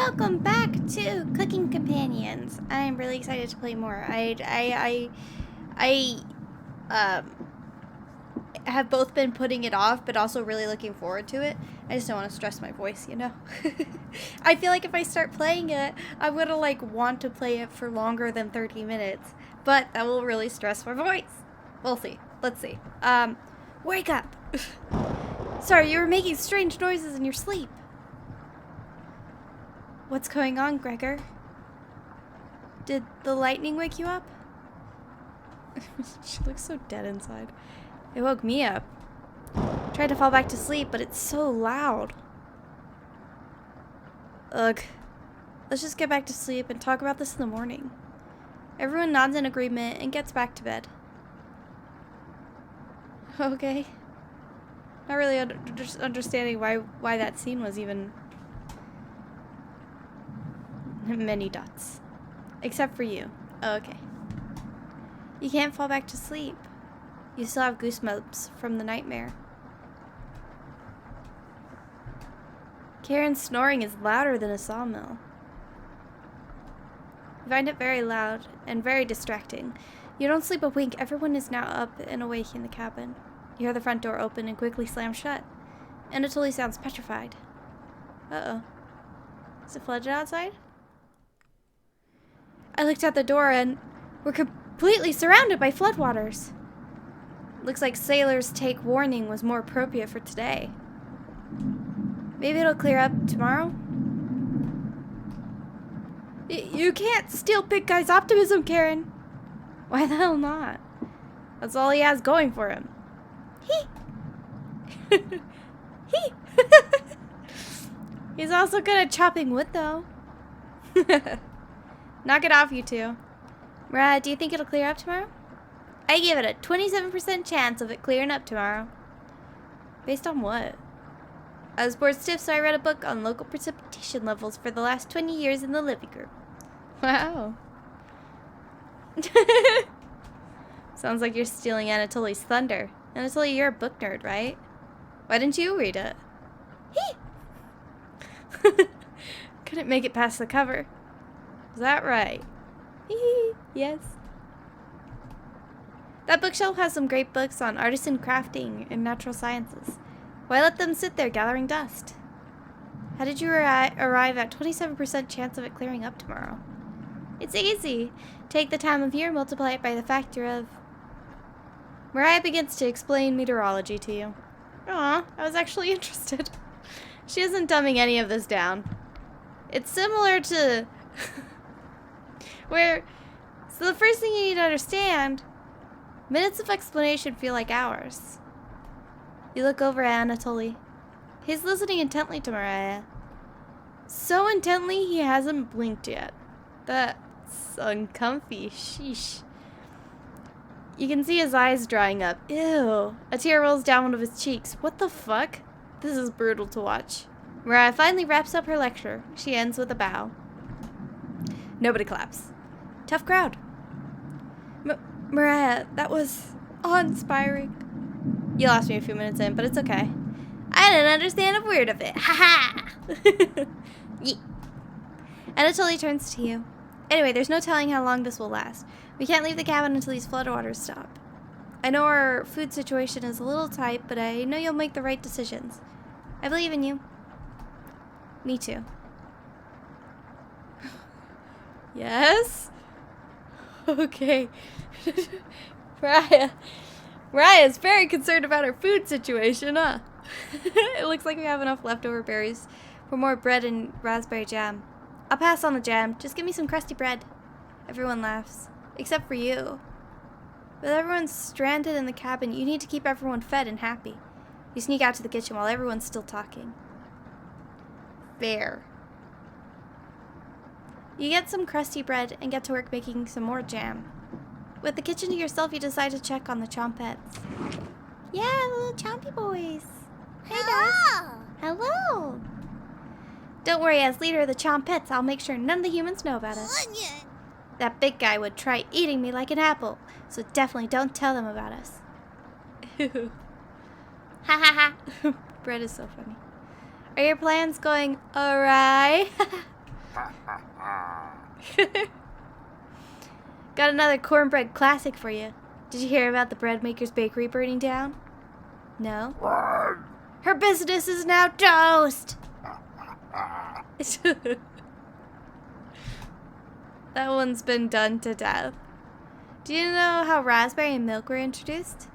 welcome back to Cooking Companions. I'm really excited to play more. I have both been putting it off, but also really looking forward to it. I just don't want to stress my voice, you know? I feel like if I start playing it, I'm gonna like want to play it for longer than 30 minutes, but that will really stress my voice. We'll see. Let's see. Wake up! Sorry, you were making strange noises in your sleep. What's going on, Gregor? Did the lightning wake you up? She looks so dead inside. It woke me up. Tried to fall back to sleep, but it's so loud. Ugh. Let's just get back to sleep and talk about this in the morning. Everyone nods in agreement and gets back to bed. Okay. Not really understanding why that scene was even many dots. Except for you. Oh, okay. You can't fall back to sleep. You still have goosebumps from the nightmare. Karen's snoring is louder than a sawmill. You find it very loud and very distracting. You don't sleep a wink. Everyone is now up and awake in the cabin. You hear the front door open and quickly slam shut. Anatoly sounds petrified. Uh-oh. Is it flooded outside? I looked out the door and we're completely surrounded by floodwaters. Looks like sailors take warning was more appropriate for today. Maybe it'll clear up tomorrow? You can't steal Big Guy's optimism, Karen. Why the hell not? That's all he has going for him. He's also good at chopping wood, though. Knock it off, you two. Mariah, do you think it'll clear up tomorrow? I give it a 27% chance of it clearing up tomorrow. Based on what? I was bored stiff, so I read a book on local precipitation levels for the last 20 years in the living room. Wow. Sounds like you're stealing Anatoly's thunder. Anatoly, you're a book nerd, right? Why didn't you read it? Couldn't make it past the cover. Is that right? Yes. That bookshelf has some great books on artisan crafting and natural sciences. Why let them sit there gathering dust? How did you arrive at 27% chance of it clearing up tomorrow? It's easy. Take the time of year, multiply it by the factor of... Mariah begins to explain meteorology to you. Aw, I was actually interested. She isn't dumbing any of this down. It's similar to... So the first thing you need to understand, minutes of explanation feel like hours. You look over at Anatoly. He's listening intently to Mariah. So intently he hasn't blinked yet. That's uncomfy. Sheesh. You can see his eyes drying up. Ew. A tear rolls down one of his cheeks. What the fuck? This is brutal to watch. Mariah finally wraps up her lecture. She ends with a bow. Nobody claps. Tough crowd. Mariah, that was awe-inspiring. You lost me a few minutes in, but it's okay. I didn't understand a word of it. Ha ha! Anatoly turns to you. Anyway, there's no telling how long this will last. We can't leave the cabin until these floodwaters stop. I know our food situation is a little tight, but I know you'll make the right decisions. I believe in you. Me too. Yes? Okay. Mariah's very concerned about her food situation, huh? It looks like we have enough leftover berries for more bread and raspberry jam. I'll pass on the jam. Just give me some crusty bread. Everyone laughs. Except for you. With everyone stranded in the cabin, you need to keep everyone fed and happy. You sneak out to the kitchen while everyone's still talking. Fair. You get some crusty bread and get to work making some more jam. With the kitchen to yourself, you decide to check on the chompettes. Yeah, the little chompy boys. Hey, guys. Hello. Don't worry, as leader of the chompettes, I'll make sure none of the humans know about us. That big guy would try eating me like an apple, so definitely don't tell them about us. Ha ha ha. Bread is so funny. Are your plans going awry? Got another cornbread classic for you. Did you hear about the bread maker's bakery burning down? No? Her business is now toast! That one's been done to death. Do you know how raspberry and milk were introduced?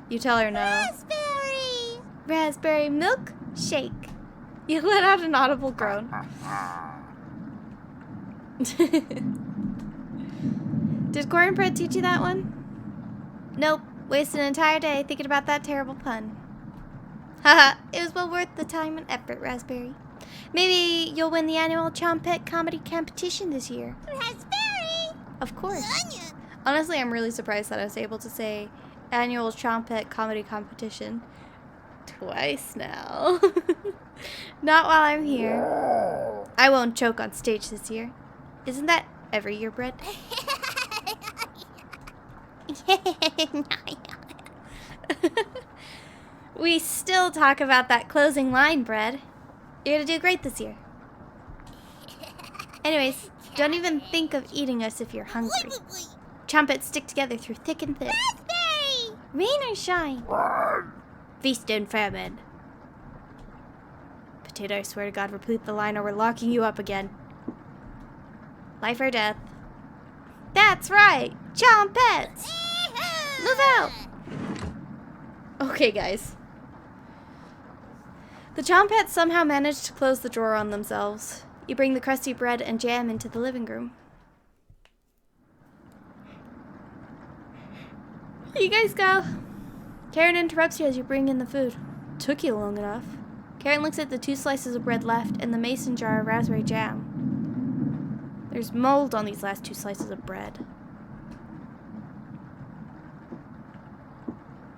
You tell her no. Raspberry! Raspberry milk shake. You let out an audible groan. Did cornbread teach you that one? Nope. Wasted an entire day thinking about that terrible pun. Haha, it was well worth the time and effort, Raspberry. Maybe you'll win the annual Chompet comedy competition this year. Raspberry! Of course. Anya. Honestly, I'm really surprised that I was able to say annual Chompet comedy competition twice now. Not while I'm here. I won't choke on stage this year. Isn't that every year, Bread? We still talk about that closing line, Bread. You're gonna do great this year. Anyways, don't even think of eating us if you're hungry. Chompets stick together through thick and thin. Raspberry! Rain or shine. Feast and famine. Potato, I swear to God, repeat the line or we're locking you up again. Life or death. That's right! Chompets! Move out! Okay, guys. The Chompets somehow managed to close the drawer on themselves. You bring the crusty bread and jam into the living room. Here you guys go. Karen interrupts you as you bring in the food. Took you long enough. Karen looks at the 2 slices of bread left and the mason jar of raspberry jam. There's mold on these last 2 slices of bread.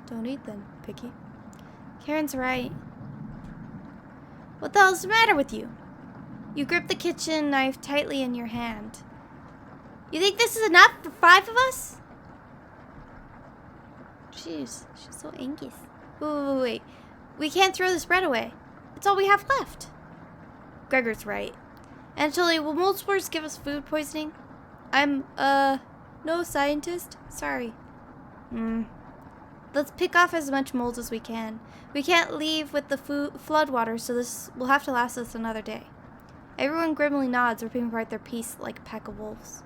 Don't eat them, Picky. Karen's right. What the hell's the matter with you? You grip the kitchen knife tightly in your hand. You think this is enough for 5 of us? Jeez, she's so anxious. Wait. We can't throw this bread away. It's all we have left. Gregor's right. Anatoly, will mold spores give us food poisoning? I'm, no scientist. Sorry. Let's pick off as much mold as we can. We can't leave with the floodwater, so this will have to last us another day. Everyone grimly nods, ripping apart their piece like a pack of wolves.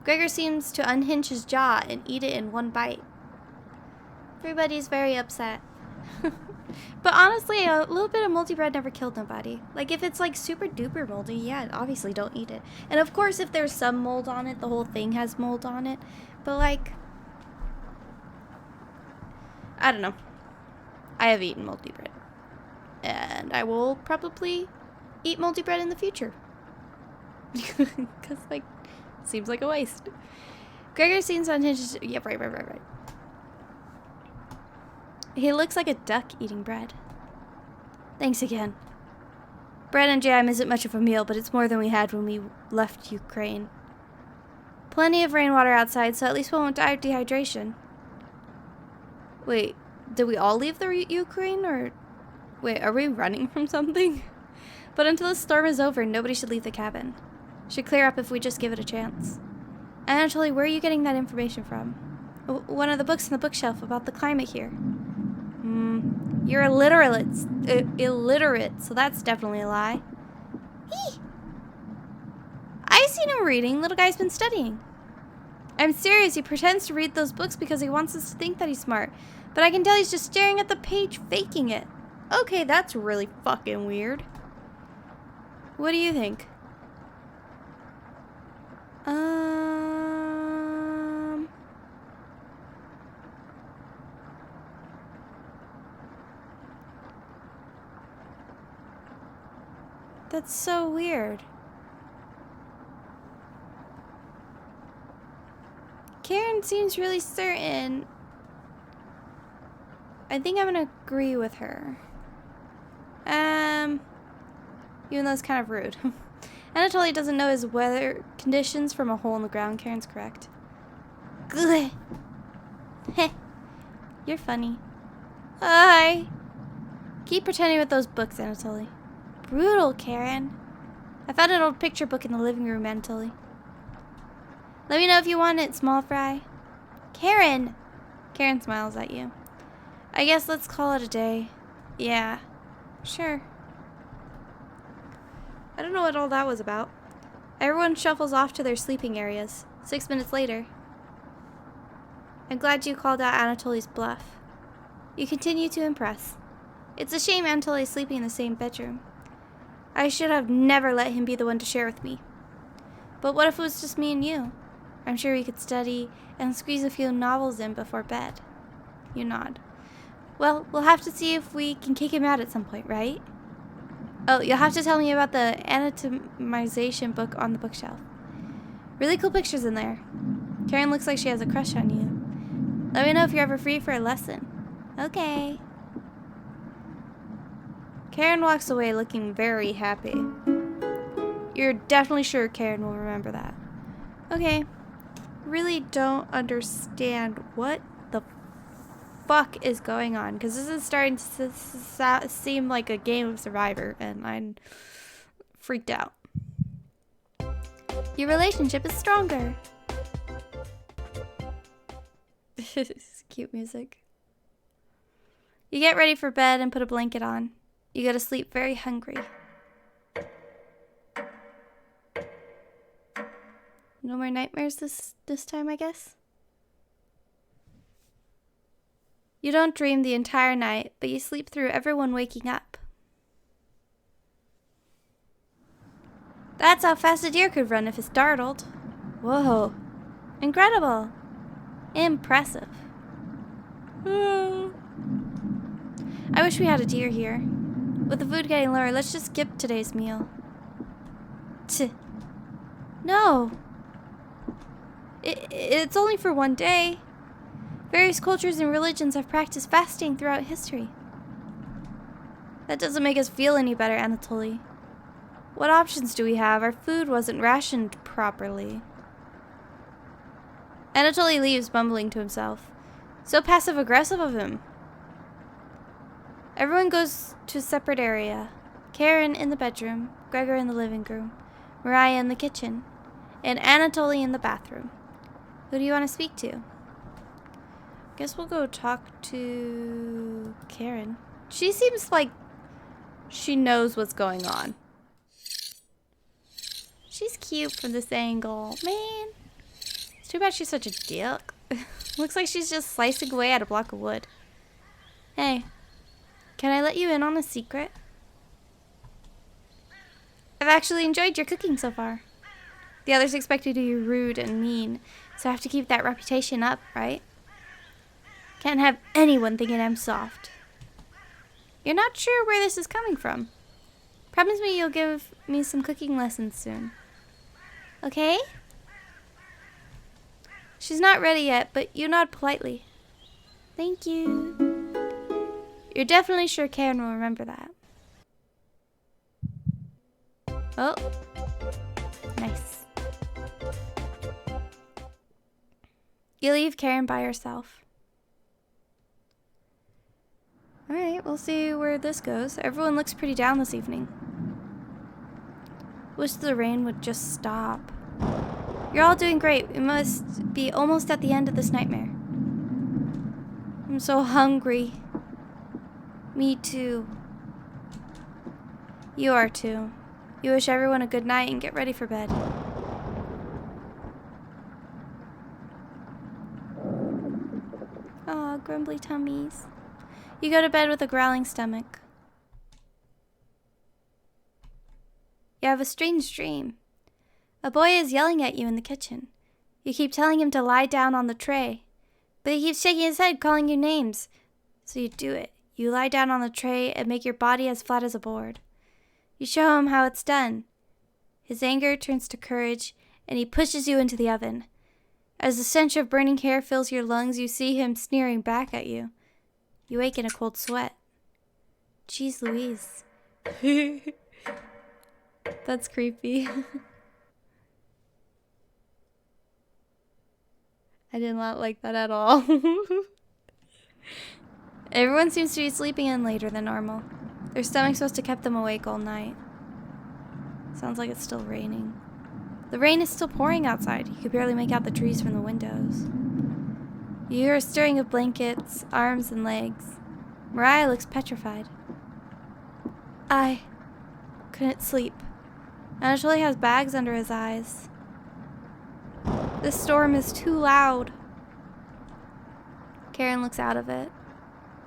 Gregor seems to unhinge his jaw and eat it in one bite. Everybody's very upset. But honestly, a little bit of moldy bread never killed nobody. Like, if it's like super duper moldy, yeah, obviously don't eat it. And of course, if there's some mold on it, the whole thing has mold on it. But like, I don't know. I have eaten moldy bread. And I will probably eat moldy bread in the future. Because, like, it seems like a waste. Gregor seems unhinged. Yeah, right. He looks like a duck eating bread. Thanks again. Bread and jam isn't much of a meal, but it's more than we had when we left Ukraine. Plenty of rainwater outside, so at least we won't die of dehydration. Wait, did we all leave the Ukraine, or... Wait, are we running from something? But until the storm is over, nobody should leave the cabin. Should clear up if we just give it a chance. Anatoly, where are you getting that information from? One of the books on the bookshelf about the climate here. You're illiterate, so that's definitely a lie. I've seen him reading. Little guy's been studying. I'm serious. He pretends to read those books because he wants us to think that he's smart. But I can tell he's just staring at the page, faking it. Okay, that's really fucking weird. What do you think? That's so weird. Karen seems really certain. I think I'm gonna agree with her. Even though it's kind of rude. Anatoly doesn't know his weather conditions from a hole in the ground. Karen's correct. Good. Heh. You're funny. Hi. Keep pretending with those books, Anatoly. Brutal, Karen. I found an old picture book in the living room, Anatoly. Let me know if you want it, small fry. Karen! Karen smiles at you. I guess let's call it a day. Yeah. Sure. I don't know what all that was about. Everyone shuffles off to their sleeping areas. 6 minutes later. I'm glad you called out Anatoly's bluff. You continue to impress. It's a shame Anatoly is sleeping in the same bedroom. I should have never let him be the one to share with me. But what if it was just me and you? I'm sure we could study and squeeze a few novels in before bed. You nod. Well, we'll have to see if we can kick him out at some point, right? Oh, you'll have to tell me about the anatomization book on the bookshelf. Really cool pictures in there. Karen looks like she has a crush on you. Let me know if you're ever free for a lesson. Okay. Karen walks away looking very happy. You're definitely sure Karen will remember that. Okay. Really don't understand what the fuck is going on, because this is starting to seem like a game of Survivor, and I'm freaked out. Your relationship is stronger. This is cute music. You get ready for bed and put a blanket on. You go to sleep very hungry. No more nightmares this time, I guess? You don't dream the entire night, but you sleep through everyone waking up. That's how fast a deer could run if it's startled. Whoa. Incredible. Impressive. I wish we had a deer here. With the food getting lower, let's just skip today's meal. No. It's only for one day. Various cultures and religions have practiced fasting throughout history. That doesn't make us feel any better, Anatoly. What options do we have? Our food wasn't rationed properly. Anatoly leaves, mumbling to himself. So passive-aggressive of him. Everyone goes to a separate area. Karen in the bedroom, Gregor in the living room, Mariah in the kitchen, and Anatoly in the bathroom. Who do you want to speak to? Guess we'll go talk to Karen. She seems like she knows what's going on. She's cute from this angle. Man. It's too bad she's such a dick. Looks like she's just slicing away at a block of wood. Hey, can I let you in on a secret? I've actually enjoyed your cooking so far. The others expect you to be rude and mean, so I have to keep that reputation up, right? Can't have anyone thinking I'm soft. You're not sure where this is coming from. Promise me you'll give me some cooking lessons soon. Okay? She's not ready yet, but you nod politely. Thank you. You're definitely sure Karen will remember that. Oh. Nice. You leave Karen by herself. Alright, we'll see where this goes. Everyone looks pretty down this evening. Wish the rain would just stop. You're all doing great. We must be almost at the end of this nightmare. I'm so hungry. Me too. You are too. You wish everyone a good night and get ready for bed. Aw, grumbly tummies. You go to bed with a growling stomach. You have a strange dream. A boy is yelling at you in the kitchen. You keep telling him to lie down on the tray, but he keeps shaking his head, calling you names. So you do it. You lie down on the tray and make your body as flat as a board. You show him how it's done. His anger turns to courage, and he pushes you into the oven. As the stench of burning hair fills your lungs, you see him sneering back at you. You wake in a cold sweat. Jeez Louise. That's creepy. I did not like that at all. Everyone seems to be sleeping in later than normal. Their stomachs must have kept them awake all night. Sounds like it's still raining. The rain is still pouring outside. You could barely make out the trees from the windows. You hear a stirring of blankets, arms, and legs. Mariah looks petrified. I couldn't sleep. Anatoly has bags under his eyes. This storm is too loud. Karen looks out of it.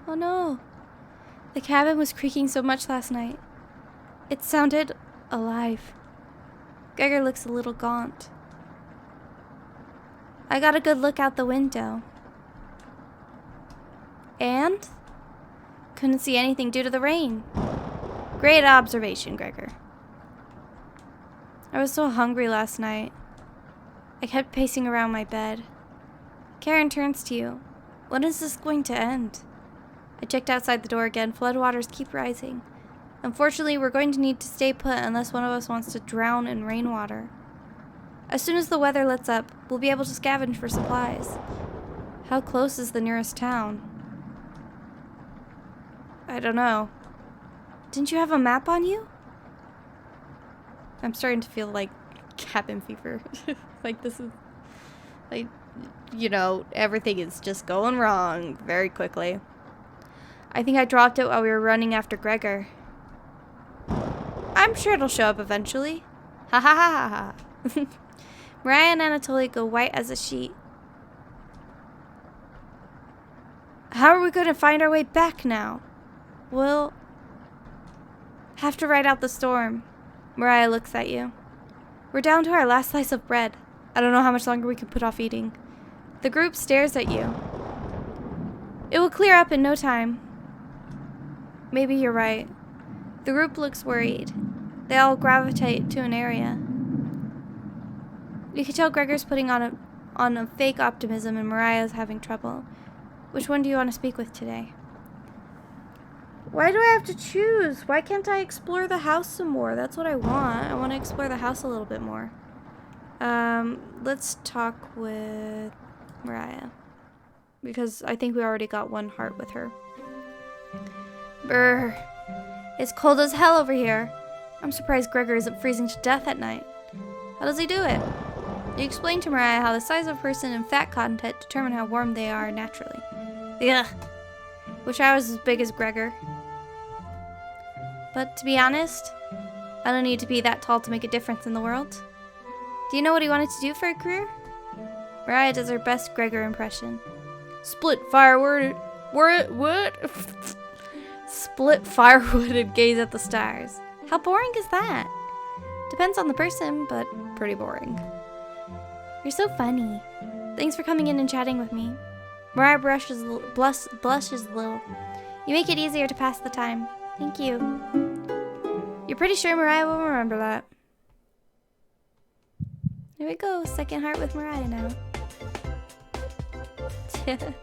Oh no. The cabin was creaking so much last night. It sounded alive. Gregor looks a little gaunt. I got a good look out the window. And? Couldn't see anything due to the rain. Great observation, Gregor. I was so hungry last night. I kept pacing around my bed. Karen turns to you. When is this going to end? I checked outside the door again. Floodwaters keep rising. Unfortunately, we're going to need to stay put unless one of us wants to drown in rainwater. As soon as the weather lets up, we'll be able to scavenge for supplies. How close is the nearest town? I don't know. Didn't you have a map on you? I'm starting to feel like cabin fever. Like this is... like, you know, everything is just going wrong very quickly. I think I dropped it while we were running after Gregor. I'm sure it'll show up eventually. Ha ha ha ha ha. Mariah and Anatoly go white as a sheet. How are we going to find our way back now? We'll have to ride out the storm. Mariah looks at you. We're down to our last slice of bread. I don't know how much longer we can put off eating. The group stares at you. It will clear up in no time. Maybe you're right. The group looks worried. They all gravitate to an area. You can tell Gregor's putting on a fake optimism and Mariah's having trouble. Which one do you want to speak with today? Why do I have to choose? Why can't I explore the house some more? That's what I want. I want to explore the house a little bit more. Let's talk with Mariah. Because I think we already got one heart with her. Brr. It's cold as hell over here. I'm surprised Gregor isn't freezing to death at night. How does he do it? You explain to Mariah how the size of a person and fat content determine how warm they are naturally. Ugh. Wish I was as big as Gregor. But to be honest, I don't need to be that tall to make a difference in the world. Do you know what he wanted to do for a career? Mariah does her best Gregor impression. Split firewood. What? Split firewood and gaze at the stars. How boring is that? Depends on the person, but pretty boring. You're so funny. Thanks for coming in and chatting with me. Mariah blushes a little. You make it easier to pass the time. Thank you. You're pretty sure Mariah will remember that. There we go. Second heart with Mariah now. The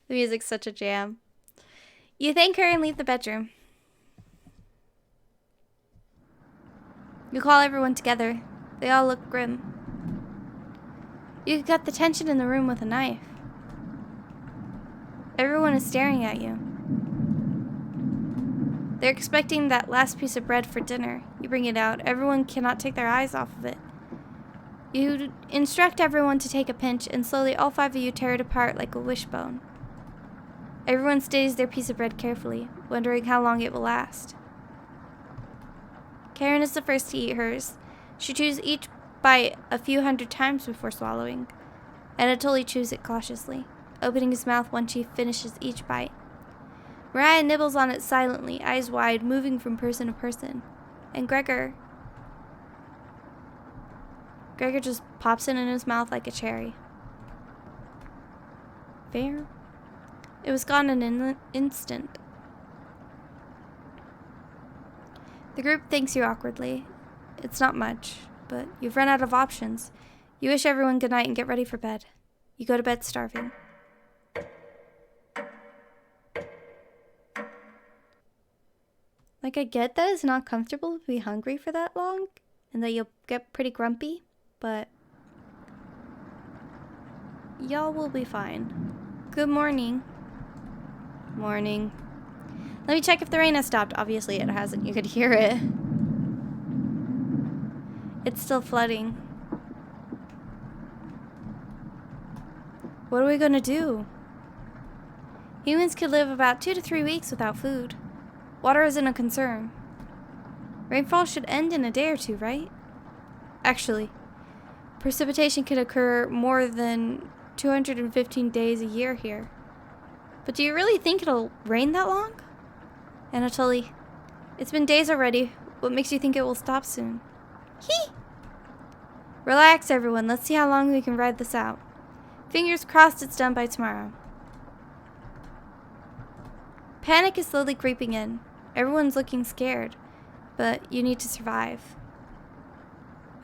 music's such a jam. You thank her and leave the bedroom. You call everyone together. They all look grim. You could cut the tension in the room with a knife. Everyone is staring at you. They're expecting that last piece of bread for dinner. You bring it out. Everyone cannot take their eyes off of it. You instruct everyone to take a pinch, and slowly all 5 of you tear it apart like a wishbone. Everyone studies their piece of bread carefully, wondering how long it will last. Karen is the first to eat hers. She chews each bite a few hundred times before swallowing. Anatoly chews it cautiously, opening his mouth once she finishes each bite. Mariah nibbles on it silently, eyes wide, moving from person to person. And Gregor just pops it in his mouth like a cherry. Fair. It was gone in an instant. The group thanks you awkwardly. It's not much, but you've run out of options. You wish everyone good night and get ready for bed. You go to bed starving. Like, I get that it's not comfortable to be hungry for that long, and that you'll get pretty grumpy, but y'all will be fine. Good morning. Morning. Let me check if the rain has stopped. Obviously it hasn't. You could hear it. It's still flooding. What are we gonna do? Humans could live about 2 to 3 weeks without food. Water isn't a concern. Rainfall should end in a day or two, right? Actually, precipitation could occur more than 215 days a year here. But do you really think it'll rain that long? Anatoly, it's been days already. What makes you think it will stop soon? Hee! Relax, everyone. Let's see how long we can ride this out. Fingers crossed it's done by tomorrow. Panic is slowly creeping in. Everyone's looking scared, but you need to survive.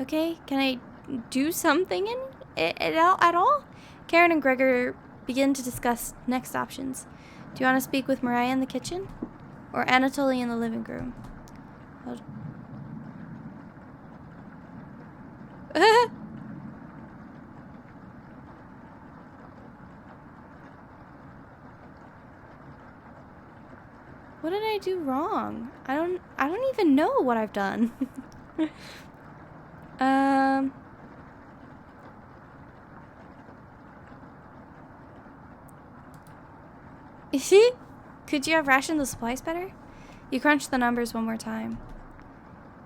Okay, can I do something at all? Karen and Gregor begin to discuss next options. Do you want to speak with Mariah in the kitchen? Or Anatoly in the living room? What did I do wrong? I don't even know what I've done. Could you have rationed the supplies better? You crunched the numbers one more time.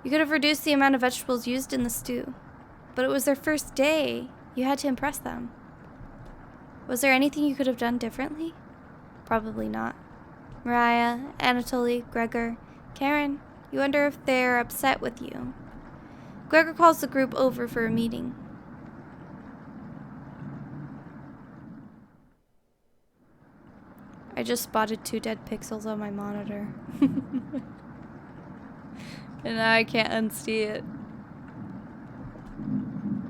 You could have reduced the amount of vegetables used in the stew. But it was their first day. You had to impress them. Was there anything you could have done differently? Probably not. Mariah, Anatoly, Gregor, Karen, you wonder if they're upset with you. Gregor calls the group over for a meeting. I just spotted 2 dead pixels on my monitor. And now I can't unsee it.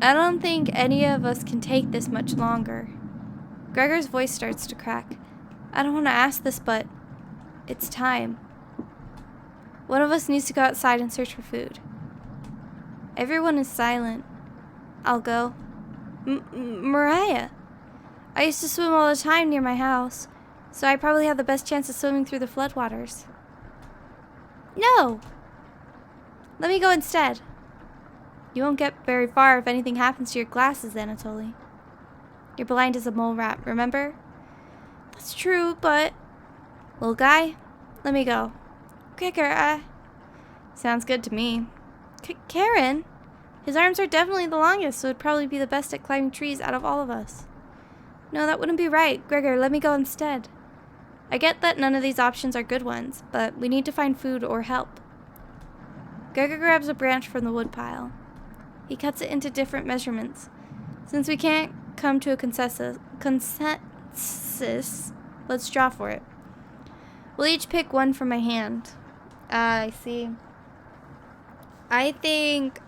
I don't think any of us can take this much longer. Gregor's voice starts to crack. I don't want to ask this, but it's time. One of us needs to go outside and search for food. Everyone is silent. I'll go. Mariah. I used to swim all the time near my house, so I probably have the best chance of swimming through the floodwaters. No! Let me go instead. You won't get very far if anything happens to your glasses, Anatoly. You're blind as a mole rat, remember? That's true, but... Little guy, let me go. Gregor, sounds good to me. Karen? His arms are definitely the longest, so it'd probably be the best at climbing trees out of all of us. No, that wouldn't be right. Gregor, let me go instead. I get that none of these options are good ones, but we need to find food or help. Gregor grabs a branch from the woodpile. He cuts it into different measurements. Since we can't come to a consensus, let's draw for it. We'll each pick one from my hand. I see. I think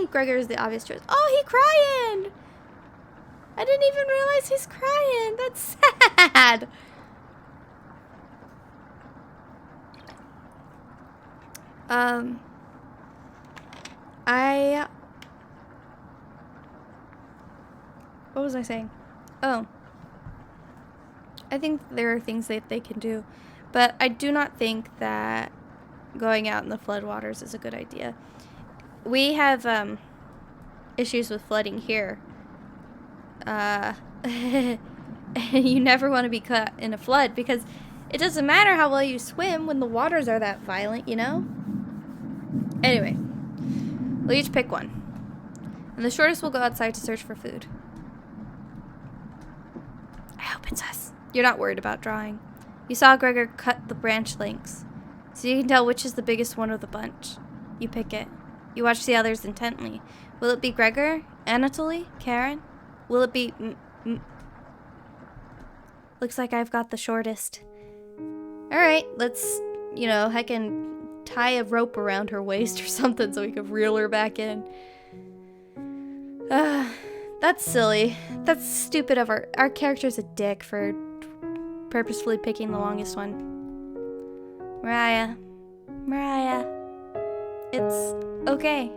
Gregor is the obvious choice. Oh, he's crying! I didn't even realize he's crying. That's sad. What was I saying? Oh. I think there are things that they can do, but I do not think that going out in the floodwaters is a good idea. We have, issues with flooding here. And you never want to be caught in a flood because it doesn't matter how well you swim when the waters are that violent, you know? Anyway, we'll each pick one. And the shortest will go outside to search for food. I hope it's us. You're not worried about drawing. You saw Gregor cut the branch lengths, so you can tell which is the biggest one of the bunch. You pick it. You watch the others intently. Will it be Gregor? Anatoly? Karen? Will it be... Looks like I've got the shortest. Alright, let's, heckin' tie a rope around her waist or something so we can reel her back in. That's silly. That's stupid of our character's a dick for purposefully picking the longest one. Mariah. It's okay.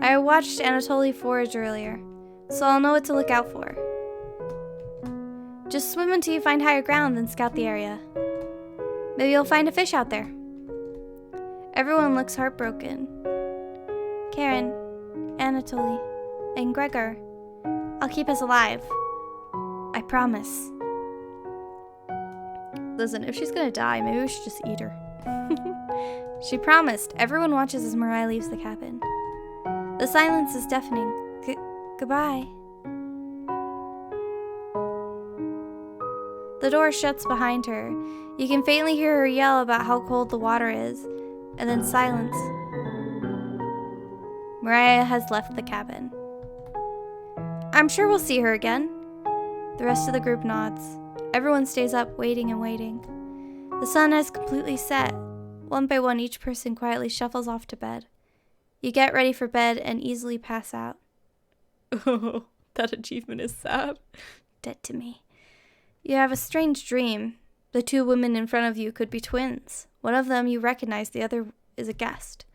I watched Anatoly forage earlier, so I'll know what to look out for. Just swim until you find higher ground, then scout the area. Maybe you'll find a fish out there. Everyone looks heartbroken. Karen, Anatoly, and Gregor. I'll keep us alive. I promise. Listen, if she's gonna die, maybe we should just eat her. She promised. Everyone watches as Mariah leaves the cabin. The silence is deafening. Goodbye. The door shuts behind her. You can faintly hear her yell about how cold the water is, and then silence. Mariah has left the cabin. I'm sure we'll see her again. The rest of the group nods. Everyone stays up, waiting and waiting. The sun has completely set. One by one, each person quietly shuffles off to bed. You get ready for bed and easily pass out. Oh, that achievement is sad. Dead to me. You have a strange dream. The two women in front of you could be twins. One of them you recognize, the other is a guest.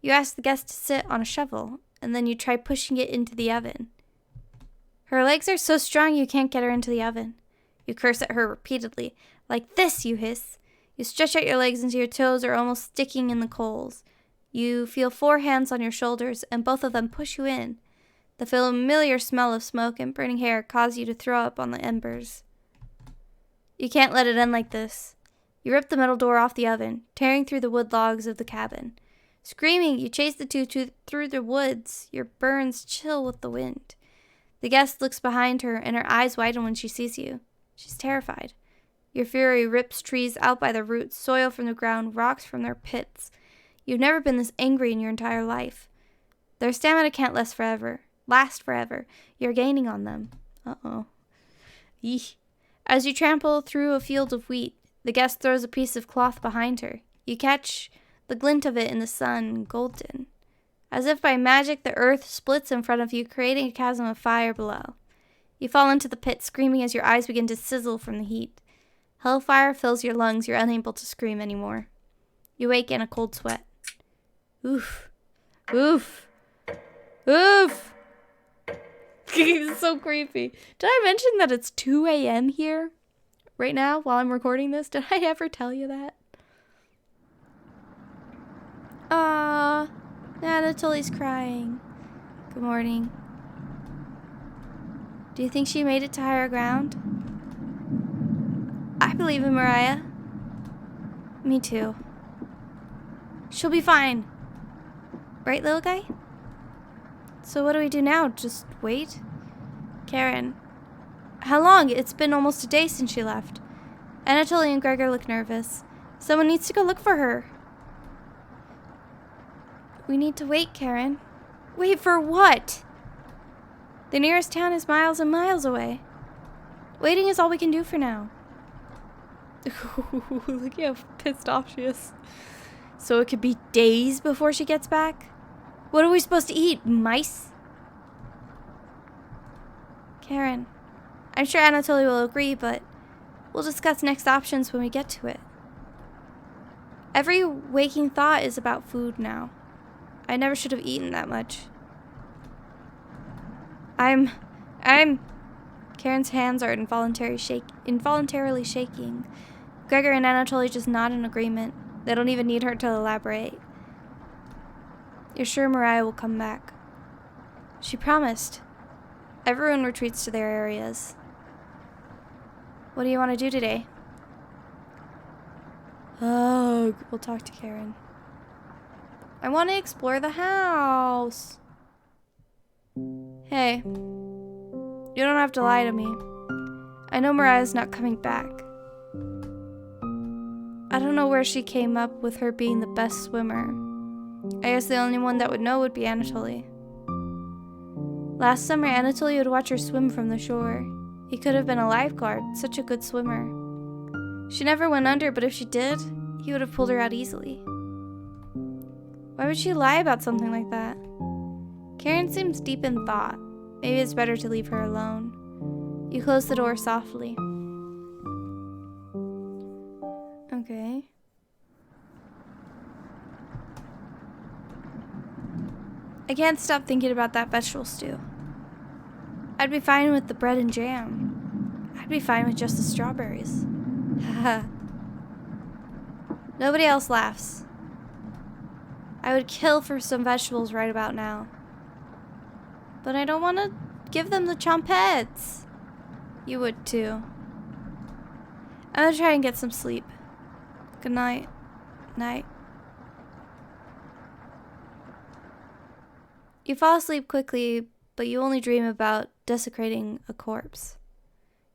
You ask the guest to sit on a shovel, and then you try pushing it into the oven. Her legs are so strong you can't get her into the oven. You curse at her repeatedly. Like this, you hiss. You stretch out your legs until your toes are almost sticking in the coals. You feel 4 hands on your shoulders, and both of them push you in. The familiar smell of smoke and burning hair cause you to throw up on the embers. You can't let it end like this. You rip the metal door off the oven, tearing through the wood logs of the cabin. Screaming, you chase the two through the woods, your burns chill with the wind. The guest looks behind her, and her eyes widen when she sees you. She's terrified. Your fury rips trees out by the roots, soil from the ground, rocks from their pits. You've never been this angry in your entire life. Their stamina can't last forever. You're gaining on them. Uh-oh. Eesh. As you trample through a field of wheat, the guest throws a piece of cloth behind her. You catch the glint of it in the sun, golden. As if by magic, the earth splits in front of you, creating a chasm of fire below. You fall into the pit, screaming as your eyes begin to sizzle from the heat. Hellfire fills your lungs. You're unable to scream anymore. You wake in a cold sweat. Oof. Oof. Oof. This is so creepy. Did I mention that it's 2 a.m. here? Right now, while I'm recording this? Did I ever tell you that? Anatoly's crying. Good morning. Do you think she made it to higher ground? I believe in Mariah. Me too. She'll be fine. Right, little guy? So what do we do now? Just wait? Karen. How long? It's been almost a day since she left. Anatoly and Gregor look nervous. Someone needs to go look for her. We need to wait, Karen. Wait for what? The nearest town is miles and miles away. Waiting is all we can do for now. Look how pissed off she is. So it could be days before she gets back? What are we supposed to eat? Mice? Karen, I'm sure Anatoly will agree, but we'll discuss next options when we get to it. Every waking thought is about food now. I never should have eaten that much. Karen's hands are involuntarily shaking. Gregor and Anatoly just nod in agreement. They don't even need her to elaborate. You're sure Mariah will come back? She promised. Everyone retreats to their areas. What do you want to do today? Oh, we'll talk to Karen. I want to explore the house. Hey, you don't have to lie to me. I know Mariah's not coming back. I don't know where she came up with her being the best swimmer. I guess the only one that would know would be Anatoly. Last summer, Anatoly would watch her swim from the shore. He could have been a lifeguard, such a good swimmer. She never went under, but if she did, he would have pulled her out easily. Why would she lie about something like that? Karen seems deep in thought. Maybe it's better to leave her alone. You close the door softly. Okay. I can't stop thinking about that vegetable stew. I'd be fine with the bread and jam. I'd be fine with just the strawberries. Haha. Nobody else laughs. I would kill for some vegetables right about now. But I don't want to give them the chompettes. You would too. I'm gonna try and get some sleep. Good night. Night. You fall asleep quickly, but you only dream about desecrating a corpse.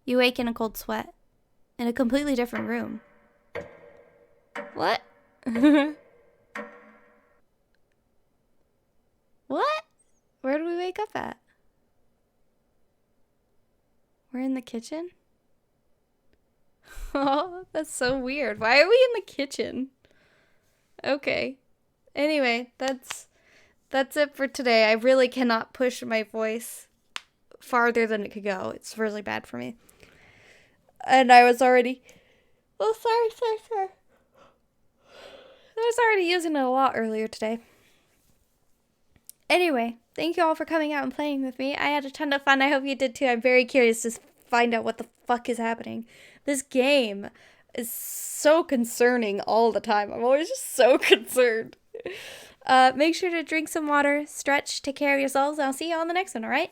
You wake in a cold sweat, in a completely different room. What? What? Where did we wake up at? We're in the kitchen? Oh, that's so weird. Why are we in the kitchen? Okay. Anyway, that's it for today. I really cannot push my voice farther than it could go. It's really bad for me. And I was already... Oh, sorry. I was already using it a lot earlier today. Anyway, thank you all for coming out and playing with me. I had a ton of fun. I hope you did too. I'm very curious to find out what the fuck is happening. This game is so concerning all the time. I'm always just so concerned. Make sure to drink some water, stretch, take care of yourselves, and I'll see you on the next one, alright?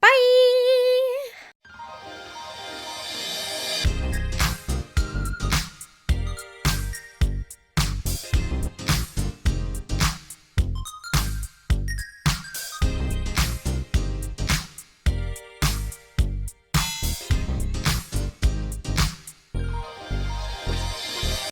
Bye!